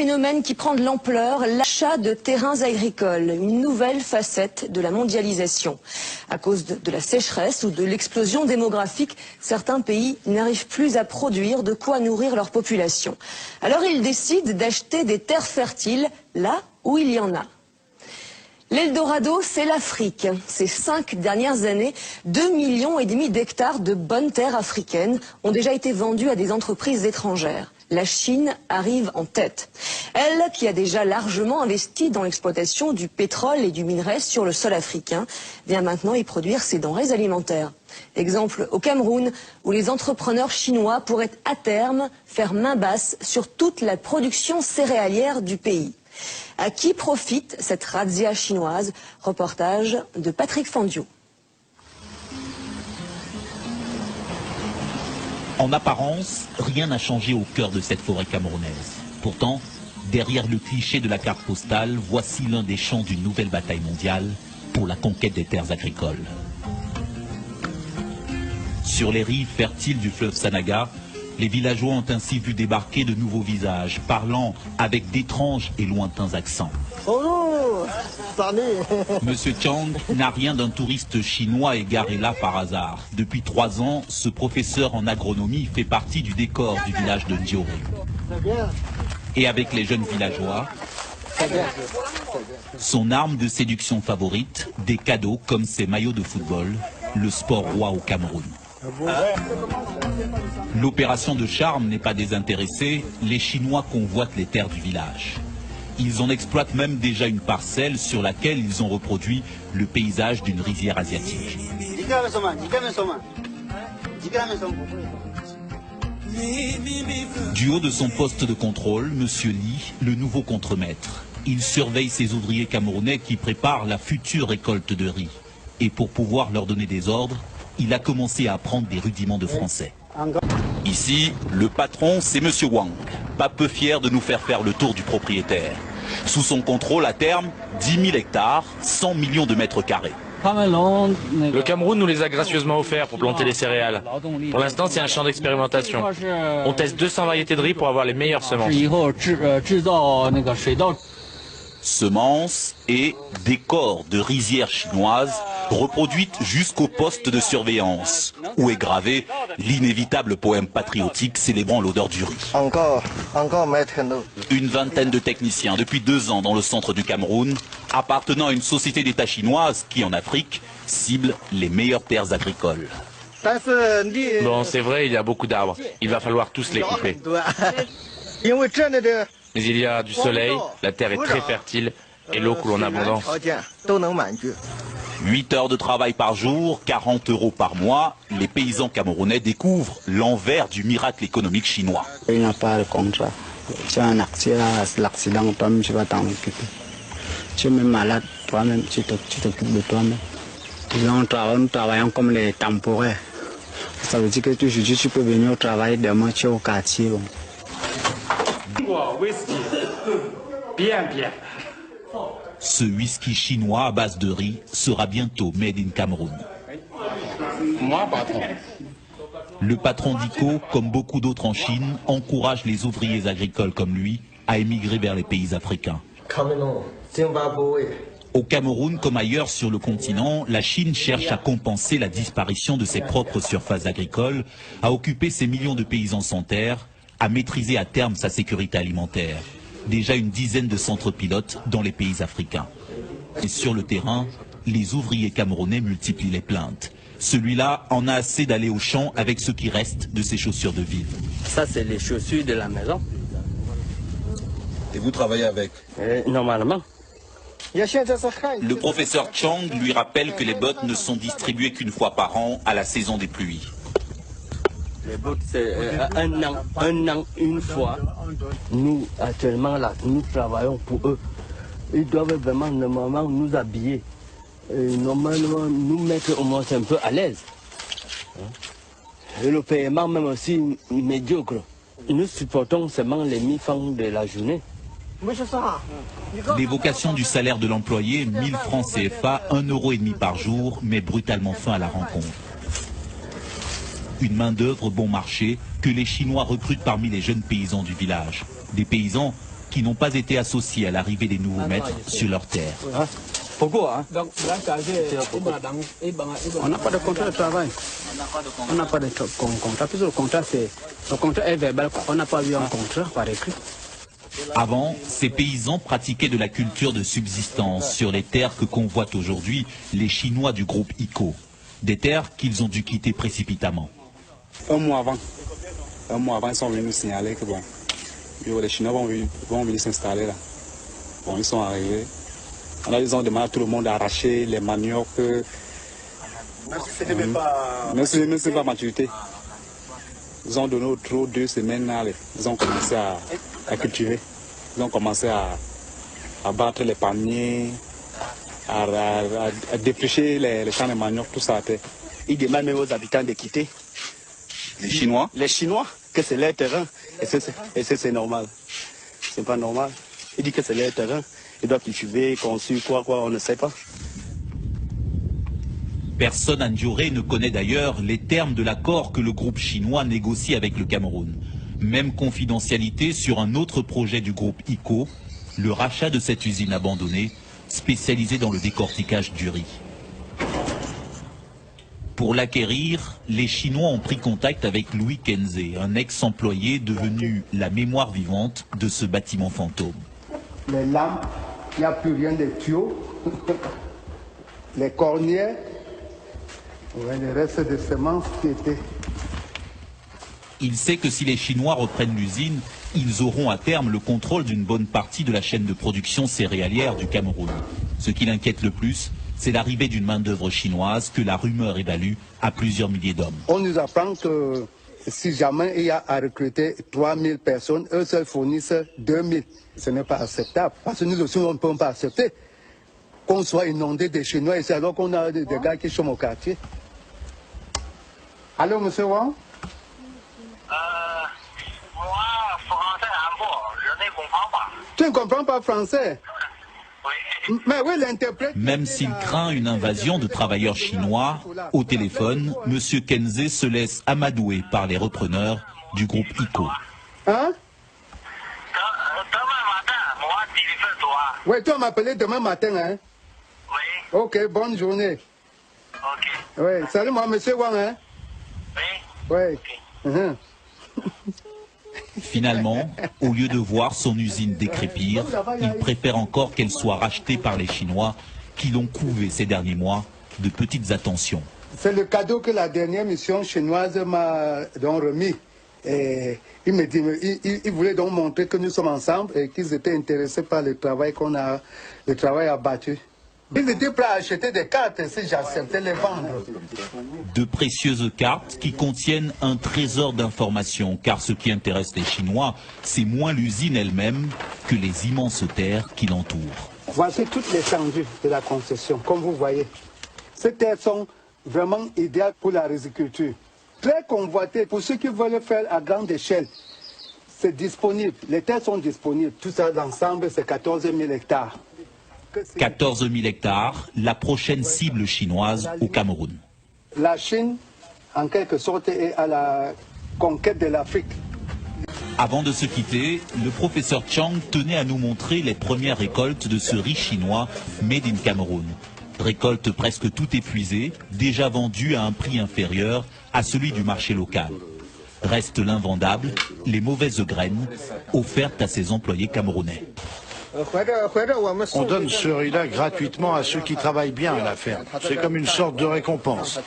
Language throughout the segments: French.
phénomène qui prend de l'ampleur, l'achat de terrains agricoles, une nouvelle facette de la mondialisation. À cause de la sécheresse ou de l'explosion démographique, certains pays n'arrivent plus à produire de quoi nourrir leur population. Alors ils décident d'acheter des terres fertiles là où il y en a. L'Eldorado, c'est l'Afrique. Ces 5 dernières années, 2,5 millions d'hectares de bonnes terres africaines ont déjà été vendus à des entreprises étrangères. La Chine arrive en tête. Elle, qui a déjà largement investi dans l'exploitation du pétrole et du minerai sur le sol africain, vient maintenant y produire ses denrées alimentaires. Exemple au Cameroun, où les entrepreneurs chinois pourraient à terme faire main basse sur toute la production céréalière du pays. À qui profite cette razzia chinoise? Reportage de Patrick Fandiou. En apparence, rien n'a changé au cœur de cette forêt camerounaise. Pourtant, derrière le cliché de la carte postale, voici l'un des champs d'une nouvelle bataille mondiale pour la conquête des terres agricoles. Sur les rives fertiles du fleuve Sanaga, les villageois ont ainsi vu débarquer de nouveaux visages, parlant avec d'étranges et lointains accents. Bonjour. Monsieur Chang n'a rien d'un touriste chinois égaré là par hasard. Depuis 3 ans, ce professeur en agronomie fait partie du décor du village de Ndioré. Et avec les jeunes villageois, son arme de séduction favorite, des cadeaux comme ses maillots de football, le sport roi au Cameroun. L'opération de charme n'est pas désintéressée, les Chinois convoitent les terres du village. Ils en exploitent même déjà une parcelle sur laquelle ils ont reproduit le paysage d'une rizière asiatique. Du haut de son poste de contrôle, M. Li, le nouveau contremaître, il surveille ses ouvriers camerounais qui préparent la future récolte de riz. Et pour pouvoir leur donner des ordres, il a commencé à apprendre des rudiments de français. Ici, le patron, c'est M. Wang, pas peu fier de nous faire faire le tour du propriétaire. Sous son contrôle, à terme, 10 000 hectares, 100 millions de mètres carrés. Le Cameroun nous les a gracieusement offerts pour planter les céréales. Pour l'instant, c'est un champ d'expérimentation. On teste 200 variétés de riz pour avoir les meilleures semences. Semences et décors de rizières chinoises reproduites jusqu'au poste de surveillance, où est gravé l'inévitable poème patriotique célébrant l'odeur du riz. Encore, maître. Une vingtaine de techniciens depuis 2 ans dans le centre du Cameroun, appartenant à une société d'État chinoise qui, en Afrique, cible les meilleures terres agricoles. Bon, c'est vrai, il y a beaucoup d'arbres. Il va falloir tous les couper. Mais il y a du soleil, la terre est très fertile et l'eau coule en abondance. 8 heures de travail par jour, 40 € par mois, les paysans camerounais découvrent l'envers du miracle économique chinois. Il n'y a pas de contrat. Tu as un accident, toi-même tu vas t'en occuper. Tu es même malade, toi-même tu t'occupes de toi-même. Nous travaillons comme les temporaires. Ça veut dire que aujourd'hui tu peux venir au travail, demain tu es au quartier. Ce whisky chinois à base de riz sera bientôt made in Cameroun. Le patron d'ICO, comme beaucoup d'autres en Chine, encourage les ouvriers agricoles comme lui à émigrer vers les pays africains. Au Cameroun, comme ailleurs sur le continent, la Chine cherche à compenser la disparition de ses propres surfaces agricoles, à occuper ses millions de paysans sans terre, à maîtriser à terme sa sécurité alimentaire. Déjà une dizaine de centres pilotes dans les pays africains. Et sur le terrain, les ouvriers camerounais multiplient les plaintes. Celui-là en a assez d'aller au champ avec ce qui reste de ses chaussures de ville. Ça, c'est les chaussures de la maison. Et vous travaillez avec? Normalement. Le professeur Chang lui rappelle que les bottes ne sont distribuées qu'une fois par an à la saison des pluies. Les bottes, c'est un an, une fois. Nous, actuellement, là, nous travaillons pour eux. Ils doivent vraiment, normalement, nous habiller. Et normalement, nous mettre au moins un peu à l'aise. Et le paiement, même aussi, médiocre. Nous supportons seulement les 1000 francs de la journée. L'évocation du salaire de l'employé, 1000 francs CFA, 1,5 € par jour, met brutalement fin à la rencontre. Une main-d'œuvre bon marché que les Chinois recrutent parmi les jeunes paysans du village. Des paysans qui n'ont pas été associés à l'arrivée des nouveaux maîtres sur leur terre. Pourquoi hein? On n'a pas de contrat de travail. On n'a pas de contrat. Puisque le contrat est verbal. On n'a pas eu un contrat par écrit. Avant, ces paysans pratiquaient de la culture de subsistance sur les terres que convoitent aujourd'hui les Chinois du groupe ICO. Des terres qu'ils ont dû quitter précipitamment. Un mois avant, ils sont venus nous signaler que bon, les Chinois vont venir s'installer là. Bon, ils sont arrivés. Alors ils ont demandé à tout le monde d'arracher les maniocs. Même si ce n'est pas maturité. Ils ont donné au trop 2 semaines. Ils ont commencé à cultiver. Ils ont commencé à battre les paniers, à défricher les champs de manioc, tout ça. Ils demandent même aux habitants de quitter. Les Chinois? Les Chinois, que c'est leur terrain. Et c'est normal. C'est pas normal. Ils disent que c'est leur terrain. Ils doivent cultiver, construire, quoi, on ne sait pas. Personne à Ndioré ne connaît d'ailleurs les termes de l'accord que le groupe chinois négocie avec le Cameroun. Même confidentialité sur un autre projet du groupe ICO, le rachat de cette usine abandonnée, spécialisée dans le décortiquage du riz. Pour l'acquérir, les Chinois ont pris contact avec Louis Kenze, un ex-employé devenu la mémoire vivante de ce bâtiment fantôme. Les lampes, il n'y a plus rien de tuyaux, les cornières, les restes de semences qui étaient. Il sait que si les Chinois reprennent l'usine, ils auront à terme le contrôle d'une bonne partie de la chaîne de production céréalière du Cameroun. Ce qui l'inquiète le plus, c'est l'arrivée d'une main-d'œuvre chinoise que la rumeur évalue à plusieurs milliers d'hommes. On nous apprend que si jamais il y a à recruter 3000 personnes, eux seuls fournissent 2000. Ce n'est pas acceptable, parce que nous aussi, on ne peut pas accepter qu'on soit inondé de Chinois ici, alors qu'on a des gars qui sont au quartier. Allô, monsieur Wang? Moi, français un peu, je ne comprends pas. Tu ne comprends pas français? Oui. Mais oui, l'interprète... Même s'il craint une invasion de travailleurs chinois, au téléphone, M. Kenze se laisse amadouer par les repreneurs du groupe ICO. Hein? Demain matin, moi, téléphone-toi. Oui, tu vas m'appeler demain matin, hein? Oui. Ok, bonne journée. Ok. Oui, salut moi, monsieur Wang, hein? Oui. Oui. Ok. Finalement, au lieu de voir son usine décrépir, il préfère encore qu'elle soit rachetée par les Chinois qui l'ont couvé ces derniers mois de petites attentions. C'est le cadeau que la dernière mission chinoise m'a remis. Et il me dit, il voulait donc montrer que nous sommes ensemble et qu'ils étaient intéressés par le travail le travail abattu. Ils étaient prêts à acheter des cartes si j'acceptais les vendre. De précieuses cartes qui contiennent un trésor d'informations, car ce qui intéresse les Chinois, c'est moins l'usine elle-même que les immenses terres qui l'entourent. Voici toutes les étendues de la concession, comme vous voyez. Ces terres sont vraiment idéales pour la riziculture. Très convoitées pour ceux qui veulent faire à grande échelle. C'est disponible, les terres sont disponibles. Tout ça, l'ensemble, c'est 14 000 hectares. 14 000 hectares, la prochaine cible chinoise au Cameroun. La Chine, en quelque sorte, est à la conquête de l'Afrique. Avant de se quitter, le professeur Chang tenait à nous montrer les premières récoltes de ce riz chinois made in Cameroun. Récolte presque tout épuisée, déjà vendue à un prix inférieur à celui du marché local. Reste l'invendable, les mauvaises graines offertes à ses employés camerounais. On donne ce riz-là gratuitement à ceux qui travaillent bien à la ferme. C'est comme une sorte de récompense.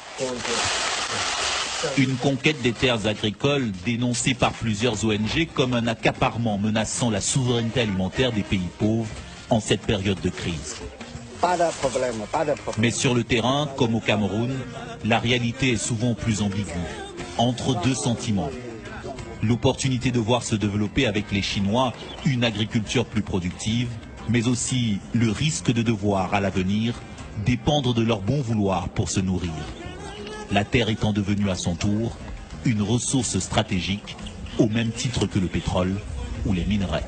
Une conquête des terres agricoles dénoncée par plusieurs ONG comme un accaparement menaçant la souveraineté alimentaire des pays pauvres en cette période de crise. Pas de problème, pas de problème. Mais sur le terrain, comme au Cameroun, la réalité est souvent plus ambiguë, entre deux sentiments. L'opportunité de voir se développer avec les Chinois une agriculture plus productive, mais aussi le risque de devoir, à l'avenir, dépendre de leur bon vouloir pour se nourrir. La terre étant devenue à son tour une ressource stratégique, au même titre que le pétrole ou les minerais.